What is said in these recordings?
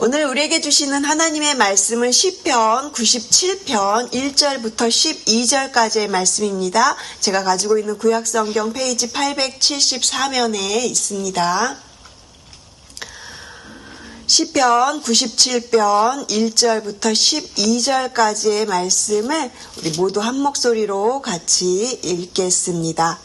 오늘 우리에게 주시는 하나님의 말씀은 시편 97편 1절부터 12절까지의 말씀입니다. 제가 가지고 있는 구약성경 페이지 874면에 있습니다. 시편 97편 1절부터 12절까지의 말씀을 우리 모두 한 목소리로 같이 읽겠습니다.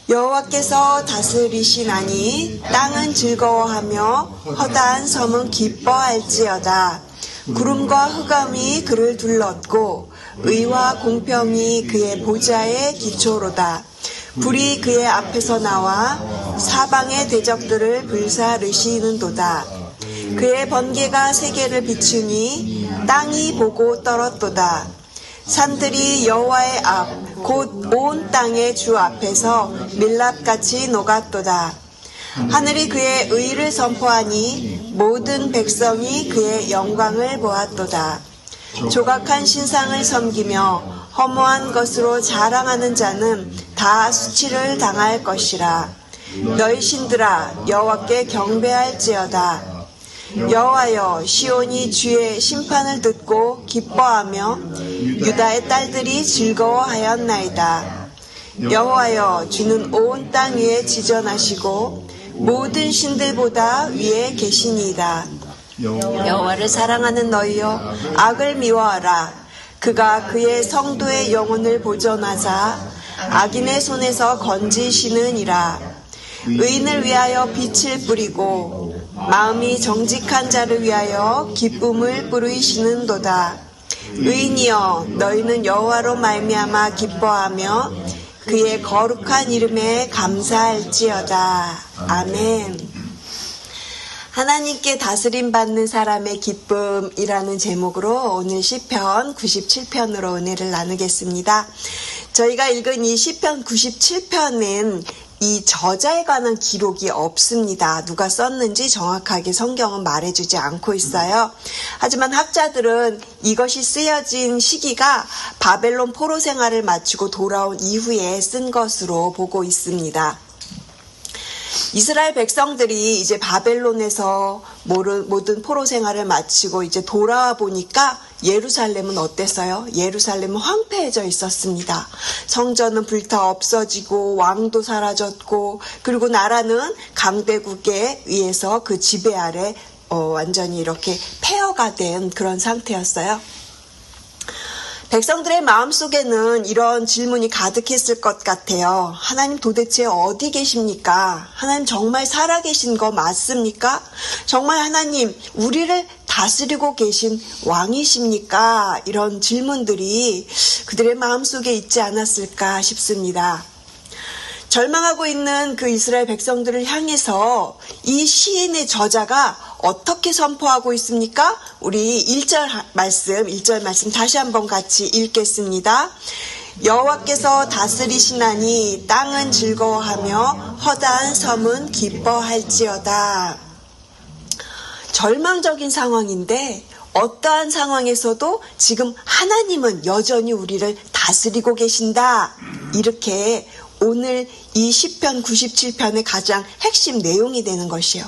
여호와께서 다스리시나니 땅은 즐거워하며 허다한 섬은 기뻐할지어다. 구름과 흑암이 그를 둘렀고 의와 공평이 그의 보좌의 기초로다. 불이 그의 앞에서 나와 사방의 대적들을 불사르시는도다. 그의 번개가 세계를 비추니 땅이 보고 떨었도다. 산들이 여호와의 앞 곧 온 땅의 주 앞에서 밀랍같이 녹았도다. 하늘이 그의 의를 선포하니 모든 백성이 그의 영광을 보았도다. 조각한 신상을 섬기며 허무한 것으로 자랑하는 자는 다 수치를 당할 것이라. 너희 신들아 여호와께 경배할지어다. 여호와여, 시온이 주의 심판을 듣고 기뻐하며 유다의 딸들이 즐거워하였나이다. 여호와여, 주는 온 땅 위에 지전하시고 모든 신들보다 위에 계시니이다. 여호와를 사랑하는 너희여, 악을 미워하라. 그가 그의 성도의 영혼을 보존하사 악인의 손에서 건지시느니라. 의인을 위하여 빛을 뿌리고 마음이 정직한 자를 위하여 기쁨을 뿌리시는도다. 의인이여, 너희는 여호와로 말미암아 기뻐하며 그의 거룩한 이름에 감사할지어다. 아멘. 하나님께 다스림받는 사람의 기쁨이라는 제목으로 오늘 시편 97편으로 은혜를 나누겠습니다. 저희가 읽은 이 시편 97편은 이 저자에 관한 기록이 없습니다. 누가 썼는지 정확하게 성경은 말해주지 않고 있어요. 하지만 학자들은 이것이 쓰여진 시기가 바벨론 포로 생활을 마치고 돌아온 이후에 쓴 것으로 보고 있습니다. 이스라엘 백성들이 이제 바벨론에서 모든 포로 생활을 마치고 이제 돌아와 보니까 예루살렘은 어땠어요? 예루살렘은 황폐해져 있었습니다. 성전은 불타 없어지고 왕도 사라졌고 그리고 나라는 강대국에 의해서 그 지배 아래 완전히 이렇게 폐허가 된 그런 상태였어요. 백성들의 마음속에는 이런 질문이 가득했을 것 같아요. 하나님 도대체 어디 계십니까? 하나님 정말 살아계신 거 맞습니까? 정말 하나님 우리를 다스리고 계신 왕이십니까? 이런 질문들이 그들의 마음속에 있지 않았을까 싶습니다. 절망하고 있는 그 이스라엘 백성들을 향해서 이 시인의 저자가 어떻게 선포하고 있습니까? 우리 1절 말씀 다시 한번 같이 읽겠습니다. 여호와께서 다스리시나니 땅은 즐거워하며 허다한 섬은 기뻐할지어다. 절망적인 상황인데 어떠한 상황에서도 지금 하나님은 여전히 우리를 다스리고 계신다. 이렇게 오늘 이 시편 97편의 가장 핵심 내용이 되는 것이에요.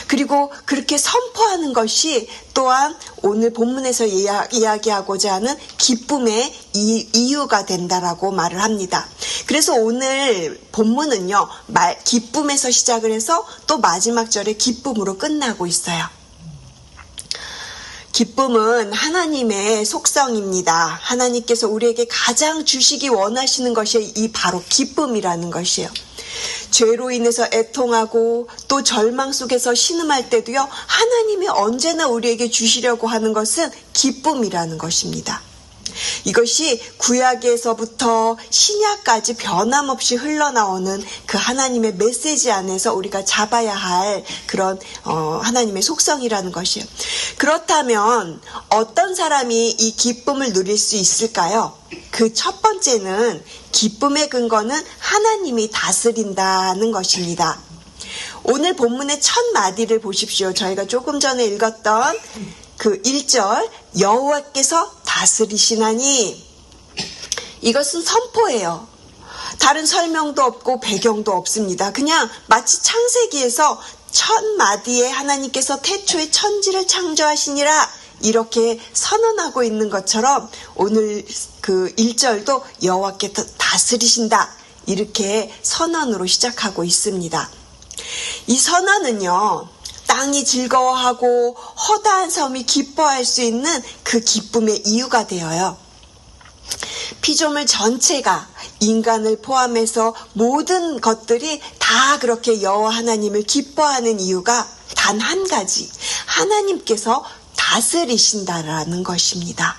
그리고 그렇게 선포하는 것이 또한 오늘 본문에서 이야기하고자 하는 기쁨의 이유가 된다라고 말을 합니다. 그래서 오늘 본문은요, 기쁨에서 시작을 해서 또 마지막 절에 기쁨으로 끝나고 있어요. 기쁨은 하나님의 속성입니다. 하나님께서 우리에게 가장 주시기 원하시는 것이 이 바로 기쁨이라는 것이에요. 죄로 인해서 애통하고 또 절망 속에서 신음할 때도요, 하나님이 언제나 우리에게 주시려고 하는 것은 기쁨이라는 것입니다. 이것이 구약에서부터 신약까지 변함없이 흘러나오는 그 하나님의 메시지 안에서 우리가 잡아야 할 그런 하나님의 속성이라는 것이에요. 그렇다면 어떤 사람이 이 기쁨을 누릴 수 있을까요? 그 첫 번째는 기쁨의 근거는 하나님이 다스린다는 것입니다. 오늘 본문의 첫 마디를 보십시오. 저희가 조금 전에 읽었던 그 1절 여호와께서 다스리시나니, 이것은 선포예요. 다른 설명도 없고 배경도 없습니다. 그냥 마치 창세기에서 첫 마디에 하나님께서 태초에 천지를 창조하시니라 이렇게 선언하고 있는 것처럼 오늘 그 1절도 여호와께서 다스리신다 이렇게 선언으로 시작하고 있습니다. 이 선언은요, 땅이 즐거워하고 허다한 섬이 기뻐할 수 있는 그 기쁨의 이유가 되어요. 피조물 전체가 인간을 포함해서 모든 것들이 다 그렇게 여호와 하나님을 기뻐하는 이유가 단 한 가지, 하나님께서 다스리신다라는 것입니다.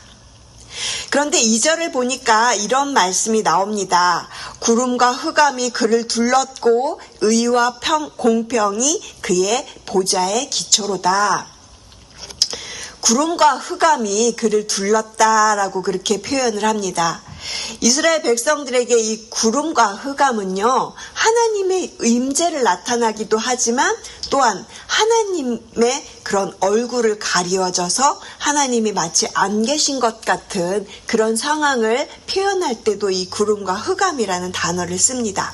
그런데 2절을 보니까 이런 말씀이 나옵니다. 구름과 흑암이 그를 둘렀고 의와 공평이 그의 보좌의 기초로다. 구름과 흑암이 그를 둘렀다라고 그렇게 표현을 합니다. 이스라엘 백성들에게 이 구름과 흑암은요, 하나님의 임재를 나타나기도 하지만 또한 하나님의 그런 얼굴을 가리워져서 하나님이 마치 안 계신 것 같은 그런 상황을 표현할 때도 이 구름과 흑암이라는 단어를 씁니다.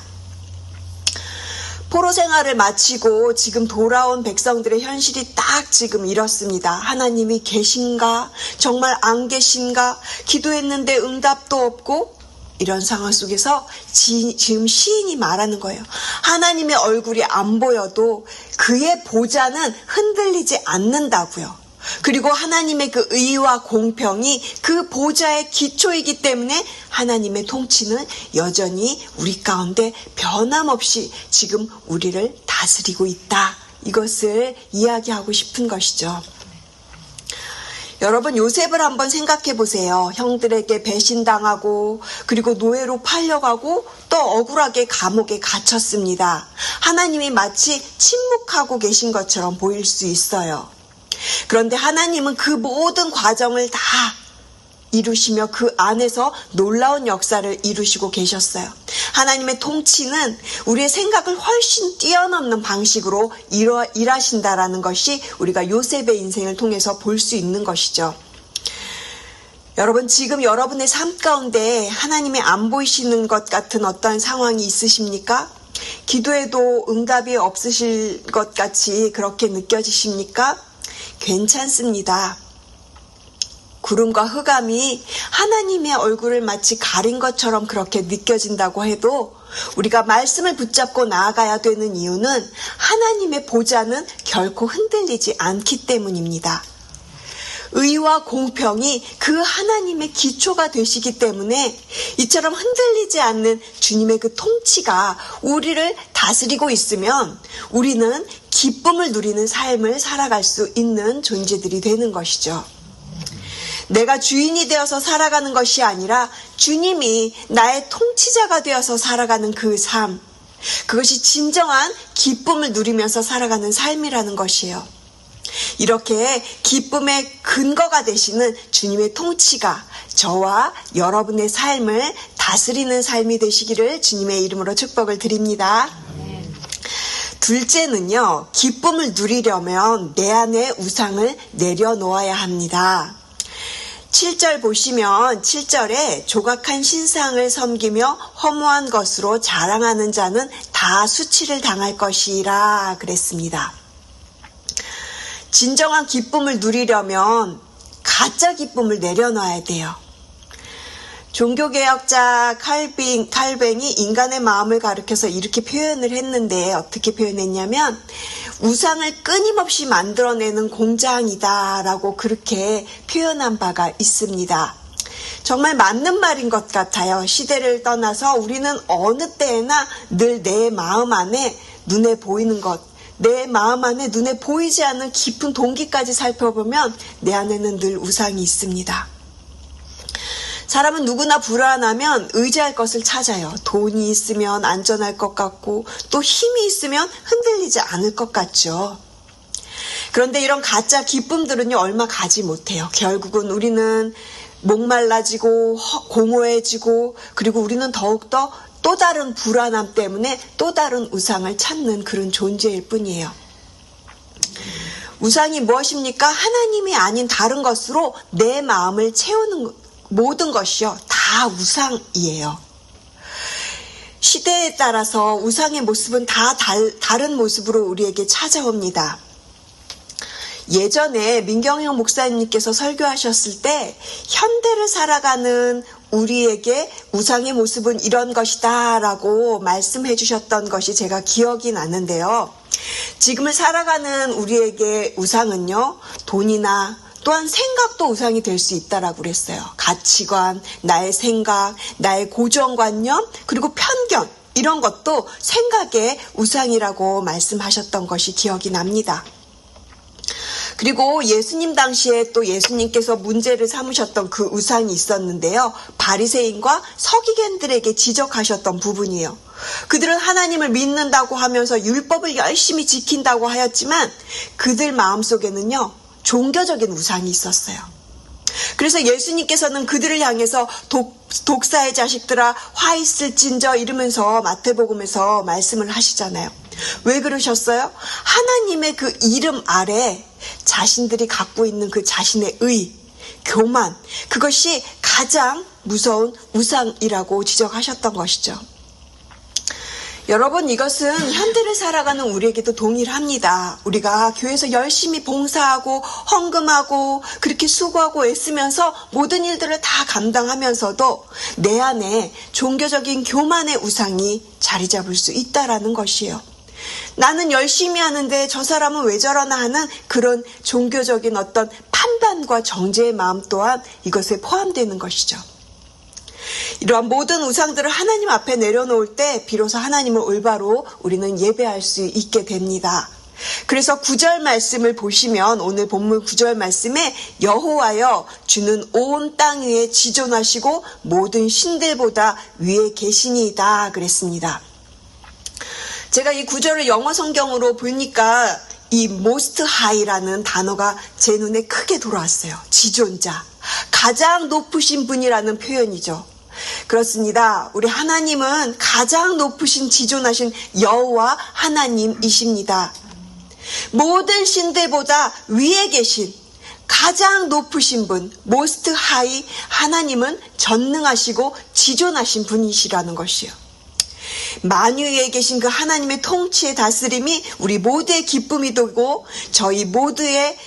포로 생활을 마치고 지금 돌아온 백성들의 현실이 딱 지금 이렇습니다. 하나님이 계신가? 정말 안 계신가? 기도했는데 응답도 없고 이런 상황 속에서 지금 시인이 말하는 거예요. 하나님의 얼굴이 안 보여도 그의 보좌는 흔들리지 않는다고요. 그리고 하나님의 그 의와 공평이 그 보좌의 기초이기 때문에 하나님의 통치는 여전히 우리 가운데 변함없이 지금 우리를 다스리고 있다. 이것을 이야기하고 싶은 것이죠. 여러분, 요셉을 한번 생각해 보세요. 형들에게 배신당하고 그리고 노예로 팔려가고 또 억울하게 감옥에 갇혔습니다. 하나님이 마치 침묵하고 계신 것처럼 보일 수 있어요. 그런데 하나님은 그 모든 과정을 다 이루시며 그 안에서 놀라운 역사를 이루시고 계셨어요. 하나님의 통치는 우리의 생각을 훨씬 뛰어넘는 방식으로 일하신다라는 것이 우리가 요셉의 인생을 통해서 볼 수 있는 것이죠. 여러분, 지금 여러분의 삶 가운데 하나님이 안 보이시는 것 같은 어떠한 상황이 있으십니까? 기도해도 응답이 없으실 것 같이 그렇게 느껴지십니까? 괜찮습니다. 구름과 흑암이 하나님의 얼굴을 마치 가린 것처럼 그렇게 느껴진다고 해도 우리가 말씀을 붙잡고 나아가야 되는 이유는 하나님의 보좌는 결코 흔들리지 않기 때문입니다. 의와 공평이 그 하나님의 기초가 되시기 때문에 이처럼 흔들리지 않는 주님의 그 통치가 우리를 다스리고 있으면 우리는 기쁨을 누리는 삶을 살아갈 수 있는 존재들이 되는 것이죠. 내가 주인이 되어서 살아가는 것이 아니라 주님이 나의 통치자가 되어서 살아가는 그 삶, 그것이 진정한 기쁨을 누리면서 살아가는 삶이라는 것이에요. 이렇게 기쁨의 근거가 되시는 주님의 통치가 저와 여러분의 삶을 다스리는 삶이 되시기를 주님의 이름으로 축복을 드립니다. 둘째는요, 기쁨을 누리려면 내 안에 우상을 내려놓아야 합니다. 7절 보시면 7절에 조각한 신상을 섬기며 허무한 것으로 자랑하는 자는 다 수치를 당할 것이라 그랬습니다. 진정한 기쁨을 누리려면 가짜 기쁨을 내려놔야 돼요. 종교개혁자 칼뱅이 인간의 마음을 가리켜서 이렇게 표현을 했는데 어떻게 표현했냐면 우상을 끊임없이 만들어내는 공장이다라고 그렇게 표현한 바가 있습니다. 정말 맞는 말인 것 같아요. 시대를 떠나서 우리는 어느 때에나 늘 내 마음 안에 눈에 보이는 것, 내 마음 안에 눈에 보이지 않는 깊은 동기까지 살펴보면 내 안에는 늘 우상이 있습니다. 사람은 누구나 불안하면 의지할 것을 찾아요. 돈이 있으면 안전할 것 같고 또 힘이 있으면 흔들리지 않을 것 같죠. 그런데 이런 가짜 기쁨들은요, 얼마 가지 못해요. 결국은 우리는 목말라지고 공허해지고 그리고 우리는 더욱더 또 다른 불안함 때문에 또 다른 우상을 찾는 그런 존재일 뿐이에요. 우상이 무엇입니까? 하나님이 아닌 다른 것으로 내 마음을 채우는 모든 것이요, 다 우상이에요. 시대에 따라서 우상의 모습은 다 다른 모습으로 우리에게 찾아옵니다. 예전에 민경영 목사님께서 설교하셨을 때 현대를 살아가는 우리에게 우상의 모습은 이런 것이다 라고 말씀해 주셨던 것이 제가 기억이 나는데요. 지금을 살아가는 우리에게 우상은요, 돈이나 또한 생각도 우상이 될 수 있다라고 그랬어요. 가치관, 나의 생각, 나의 고정관념, 그리고 편견, 이런 것도 생각의 우상이라고 말씀하셨던 것이 기억이 납니다. 그리고 예수님 당시에 또 예수님께서 문제를 삼으셨던 그 우상이 있었는데요. 바리새인과 서기관들에게 지적하셨던 부분이에요. 그들은 하나님을 믿는다고 하면서 율법을 열심히 지킨다고 하였지만 그들 마음속에는요, 종교적인 우상이 있었어요. 그래서 예수님께서는 그들을 향해서 독사의 자식들아 화 있을진저 이러면서 마태복음에서 말씀을 하시잖아요. 왜 그러셨어요? 하나님의 그 이름 아래 자신들이 갖고 있는 그 자신의 의, 교만, 그것이 가장 무서운 우상이라고 지적하셨던 것이죠. 여러분, 이것은 현대를 살아가는 우리에게도 동일합니다. 우리가 교회에서 열심히 봉사하고 헌금하고 그렇게 수고하고 애쓰면서 모든 일들을 다 감당하면서도 내 안에 종교적인 교만의 우상이 자리 잡을 수 있다라는 것이에요. 나는 열심히 하는데 저 사람은 왜 저러나 하는 그런 종교적인 어떤 판단과 정죄의 마음 또한 이것에 포함되는 것이죠. 이러한 모든 우상들을 하나님 앞에 내려놓을 때 비로소 하나님을 올바로 우리는 예배할 수 있게 됩니다. 그래서 9절 말씀을 보시면 오늘 본문 9절 말씀에 여호와여 주는 온 땅 위에 지존하시고 모든 신들보다 위에 계시니이다 그랬습니다. 제가 이 9절을 영어 성경으로 보니까 이 most high라는 단어가 제 눈에 크게 들어왔어요. 지존자, 가장 높으신 분이라는 표현이죠. 그렇습니다. 우리 하나님은 가장 높으신 지존하신 여호와 하나님이십니다. 모든 신들보다 위에 계신 가장 높으신 분, most high 하나님은 전능하시고 지존하신 분이시라는 것이요. 만유 위에 계신 그 하나님의 통치의 다스림이 우리 모두의 기쁨이 되고 저희 모두의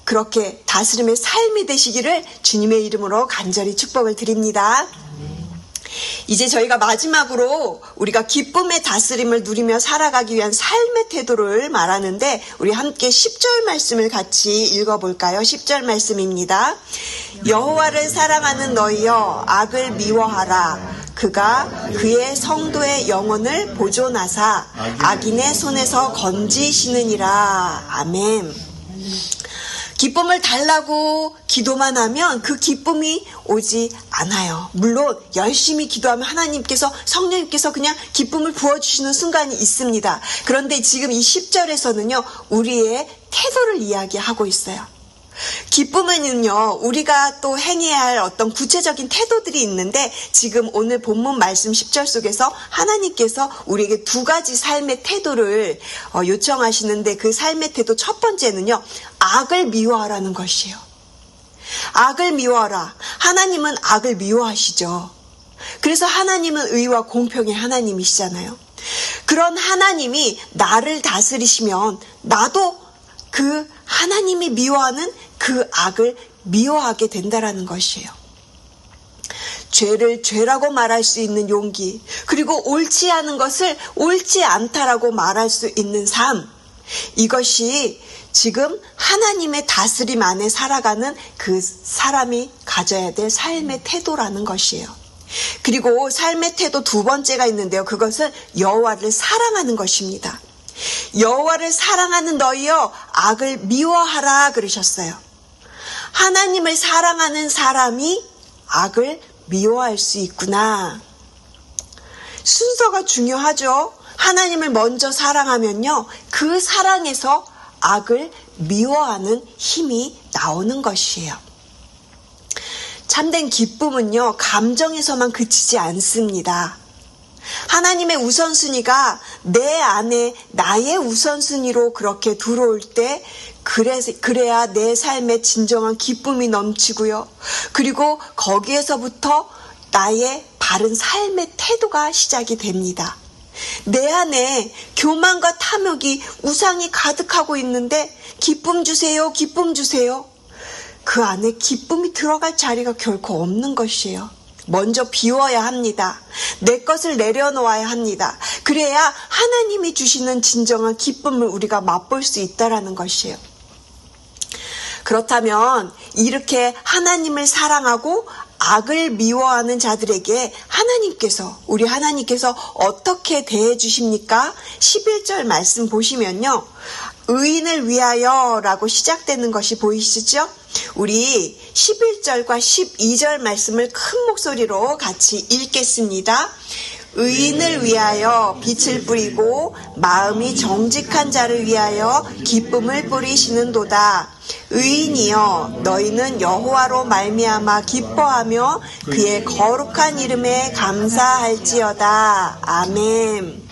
그렇게 다스림의 삶이 되시기를 주님의 이름으로 간절히 축복을 드립니다. 이제 저희가 마지막으로 우리가 기쁨의 다스림을 누리며 살아가기 위한 삶의 태도를 말하는데 우리 함께 10절 말씀을 같이 읽어볼까요? 10절 말씀입니다. 여호와를 사랑하는 너희여 악을 미워하라. 그가 그의 성도의 영혼을 보존하사 악인의 손에서 건지시느니라. 아멘. 기쁨을 달라고 기도만 하면 그 기쁨이 오지 않아요. 물론 열심히 기도하면 하나님께서 성령님께서 그냥 기쁨을 부어주시는 순간이 있습니다. 그런데 지금 이 10절에서는요. 우리의 태도를 이야기하고 있어요. 기쁨에는요, 우리가 또 행해야 할 어떤 구체적인 태도들이 있는데 지금 오늘 본문 말씀 10절 속에서 하나님께서 우리에게 두 가지 삶의 태도를 요청하시는데 그 삶의 태도 첫 번째는요, 악을 미워하라는 것이에요. 악을 미워하라. 하나님은 악을 미워하시죠. 그래서 하나님은 의와 공평의 하나님이시잖아요. 그런 하나님이 나를 다스리시면 나도 그 하나님이 미워하는 그 악을 미워하게 된다라는 것이에요. 죄를 죄라고 말할 수 있는 용기, 그리고 옳지 않은 것을 옳지 않다라고 말할 수 있는 삶, 이것이 지금 하나님의 다스림 안에 살아가는 그 사람이 가져야 될 삶의 태도라는 것이에요. 그리고 삶의 태도 두 번째가 있는데요. 그것은 여호와를 사랑하는 것입니다. 여호와를 사랑하는 너희여 악을 미워하라 그러셨어요. 하나님을 사랑하는 사람이 악을 미워할 수 있구나. 순서가 중요하죠. 하나님을 먼저 사랑하면요, 그 사랑에서 악을 미워하는 힘이 나오는 것이에요. 참된 기쁨은요, 감정에서만 그치지 않습니다. 하나님의 우선순위가 내 안에 나의 우선순위로 그렇게 들어올 때 그래야 내 삶에 진정한 기쁨이 넘치고요. 그리고 거기에서부터 나의 바른 삶의 태도가 시작이 됩니다. 내 안에 교만과 탐욕이 우상이 가득하고 있는데 기쁨 주세요, 기쁨 주세요. 그 안에 기쁨이 들어갈 자리가 결코 없는 것이에요. 먼저 비워야 합니다. 내 것을 내려놓아야 합니다. 그래야 하나님이 주시는 진정한 기쁨을 우리가 맛볼 수 있다라는 것이에요. 그렇다면 이렇게 하나님을 사랑하고 악을 미워하는 자들에게 우리 하나님께서 어떻게 대해 주십니까? 11절 말씀 보시면요. 의인을 위하여 라고 시작되는 것이 보이시죠? 우리 11절과 12절 말씀을 큰 목소리로 같이 읽겠습니다. 의인을 위하여 빛을 뿌리고 마음이 정직한 자를 위하여 기쁨을 뿌리시는도다. 의인이여 너희는 여호와로 말미암아 기뻐하며 그의 거룩한 이름에 감사할지어다. 아멘.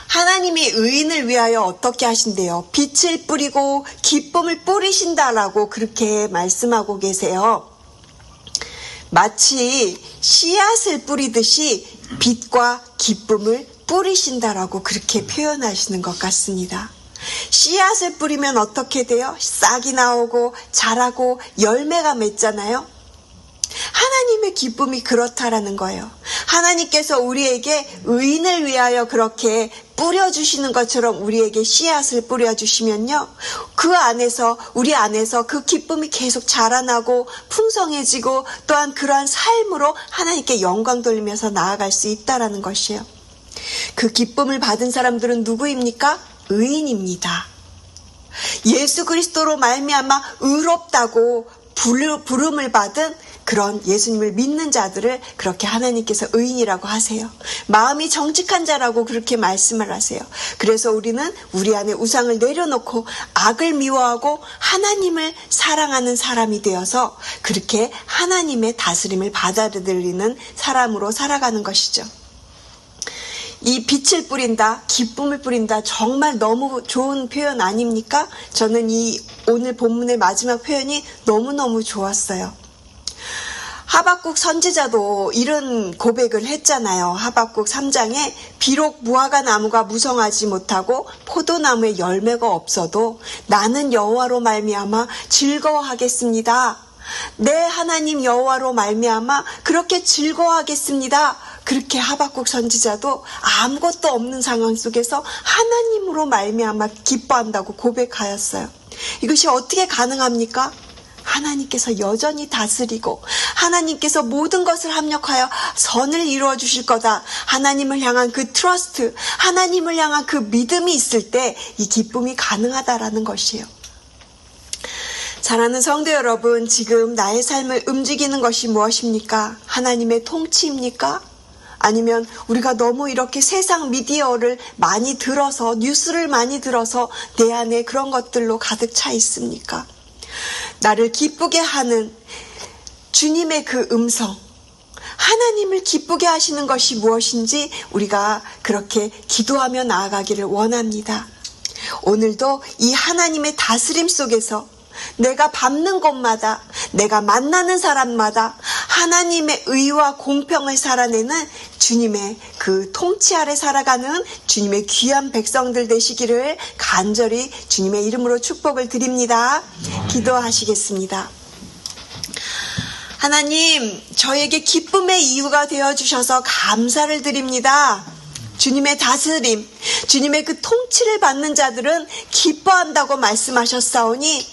하나님이 의인을 위하여 어떻게 하신대요? 빛을 뿌리고 기쁨을 뿌리신다라고 그렇게 말씀하고 계세요. 마치 씨앗을 뿌리듯이 빛과 기쁨을 뿌리신다라고 그렇게 표현하시는 것 같습니다. 씨앗을 뿌리면 어떻게 돼요? 싹이 나오고 자라고 열매가 맺잖아요. 하나님의 기쁨이 그렇다라는 거예요. 하나님께서 우리에게 의인을 위하여 그렇게 뿌려주시는 것처럼 우리에게 씨앗을 뿌려주시면요. 우리 안에서 그 기쁨이 계속 자라나고 풍성해지고 또한 그러한 삶으로 하나님께 영광 돌리면서 나아갈 수 있다라는 것이에요. 그 기쁨을 받은 사람들은 누구입니까? 의인입니다. 예수 그리스도로 말미암아 의롭다고 부름을 받은 그런 예수님을 믿는 자들을 그렇게 하나님께서 의인이라고 하세요. 마음이 정직한 자라고 그렇게 말씀을 하세요. 그래서 우리는 우리 안에 우상을 내려놓고 악을 미워하고 하나님을 사랑하는 사람이 되어서 그렇게 하나님의 다스림을 받아들이는 사람으로 살아가는 것이죠. 이 빛을 뿌린다, 기쁨을 뿌린다, 정말 너무 좋은 표현 아닙니까? 저는 이 오늘 본문의 마지막 표현이 너무너무 좋았어요. 하박국 선지자도 이런 고백을 했잖아요. 하박국 3장에 비록 무화과 나무가 무성하지 못하고 포도나무에 열매가 없어도 나는 여호와로 말미암아 즐거워하겠습니다. 내 하나님 여호와로 말미암아 그렇게 즐거워하겠습니다. 그렇게 하박국 선지자도 아무것도 없는 상황 속에서 하나님으로 말미암아 기뻐한다고 고백하였어요. 이것이 어떻게 가능합니까? 하나님께서 여전히 다스리고 하나님께서 모든 것을 합력하여 선을 이루어 주실 거다. 하나님을 향한 그 트러스트, 하나님을 향한 그 믿음이 있을 때 이 기쁨이 가능하다라는 것이에요. 사랑하는 성도 여러분, 지금 나의 삶을 움직이는 것이 무엇입니까? 하나님의 통치입니까? 아니면 우리가 너무 이렇게 세상 미디어를 많이 들어서, 뉴스를 많이 들어서 내 안에 그런 것들로 가득 차 있습니까? 나를 기쁘게 하는 주님의 그 음성, 하나님을 기쁘게 하시는 것이 무엇인지 우리가 그렇게 기도하며 나아가기를 원합니다. 오늘도 이 하나님의 다스림 속에서 내가 밟는 곳마다, 내가 만나는 사람마다 하나님의 의와 공평을 살아내는 주님의 그 통치 아래 살아가는 주님의 귀한 백성들 되시기를 간절히 주님의 이름으로 축복을 드립니다. 기도하시겠습니다. 하나님, 저에게 기쁨의 이유가 되어주셔서 감사를 드립니다. 주님의 다스림, 주님의 그 통치를 받는 자들은 기뻐한다고 말씀하셨사오니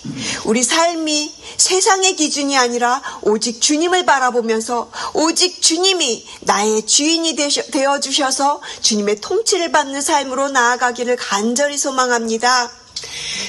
우리 삶이 세상의 기준이 아니라 오직 주님을 바라보면서 오직 주님이 나의 주인이 되어주셔서 주님의 통치를 받는 삶으로 나아가기를 간절히 소망합니다.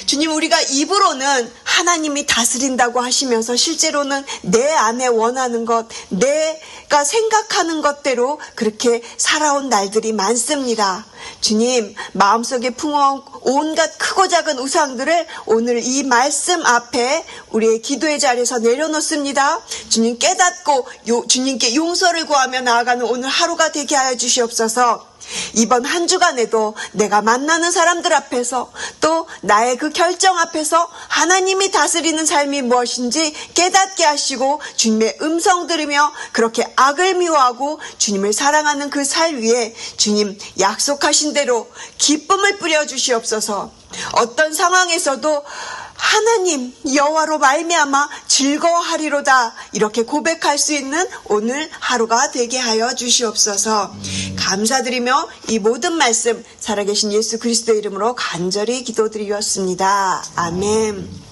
주님, 우리가 입으로는 하나님이 다스린다고 하시면서 실제로는 내 안에 원하는 것, 내가 생각하는 것대로 그렇게 살아온 날들이 많습니다. 주님, 마음속에 품어온 온갖 크고 작은 우상들을 오늘 이 말씀 앞에 우리의 기도의 자리에서 내려놓습니다. 주님 깨닫고 주님께 용서를 구하며 나아가는 오늘 하루가 되게 하여 주시옵소서. 이번 한 주간에도 내가 만나는 사람들 앞에서 또 나의 그 결정 앞에서 하나님이 다스리는 삶이 무엇인지 깨닫게 하시고 주님의 음성 들으며 그렇게 악을 미워하고 주님을 사랑하는 그 살 위에 주님 약속하신 대로 기쁨을 뿌려주시옵소서. 어떤 상황에서도 하나님 여호와로 말미암아 즐거워하리로다 이렇게 고백할 수 있는 오늘 하루가 되게 하여 주시옵소서. 감사드리며 이 모든 말씀 살아계신 예수 그리스도의 이름으로 간절히 기도드리었습니다. 아멘.